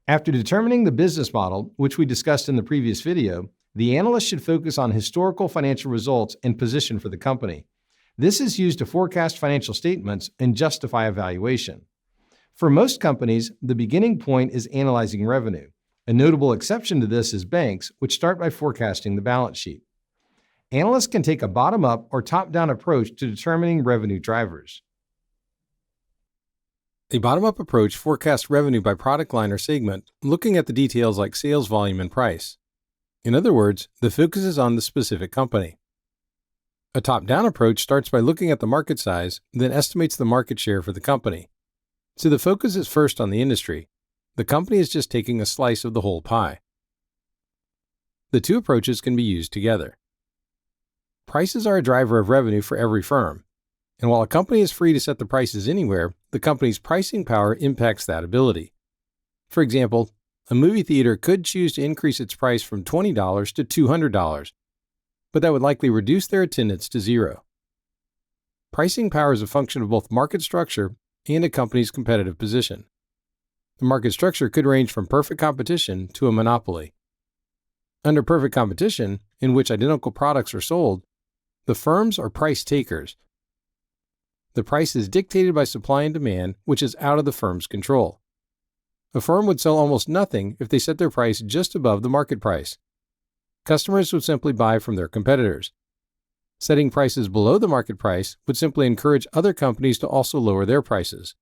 After determining the business model, which we discussed in the previous video, the analyst should focus on historical financial results and position for the company. This is used to forecast financial statements and justify a valuation. For most companies, the beginning point is analyzing revenue. A notable exception to this is banks, which start by forecasting the balance sheet. Analysts can take a bottom-up or top-down approach to determining revenue drivers. A bottom-up approach forecasts revenue by product line or segment, looking at the details like sales volume and price. In other words, the focus is on the specific company. A top-down approach starts by looking at the market size, then estimates the market share for the company. So the focus is first on the industry. The company is just taking a slice of the whole pie. The two approaches can be used together. Prices are a driver of revenue for every firm. And while a company is free to set the prices anywhere, the company's pricing power impacts that ability. For example, a movie theater could choose to increase its price from $20 to $200, but that would likely reduce their attendance to zero. Pricing power is a function of both market structure and a company's competitive position. The market structure could range from perfect competition to a monopoly. Under perfect competition, in which identical products are sold, the firms are price takers. The price is dictated by supply and demand, which is out of the firm's control. A firm would sell almost nothing if they set their price just above the market price. Customers would simply buy from their competitors. Setting prices below the market price would simply encourage other companies to also lower their prices.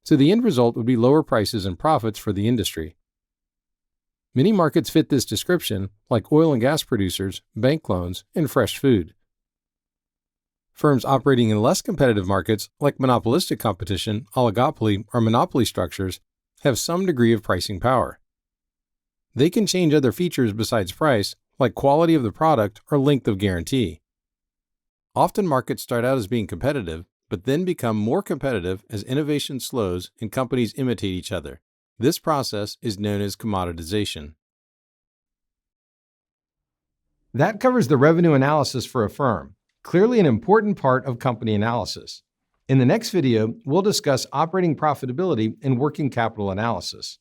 So the end result would be lower prices and profits for the industry. Many markets fit this description, like oil and gas producers, bank loans, and fresh food. Firms operating in less competitive markets, like monopolistic competition, oligopoly, or monopoly structures, have some degree of pricing power. They can change other features besides price, like quality of the product or length of guarantee. Often markets start out as being competitive, but then become more competitive as innovation slows and companies imitate each other. This process is known as commoditization. That covers the revenue analysis for a firm, clearly an important part of company analysis. In the next video, we'll discuss operating profitability and working capital analysis.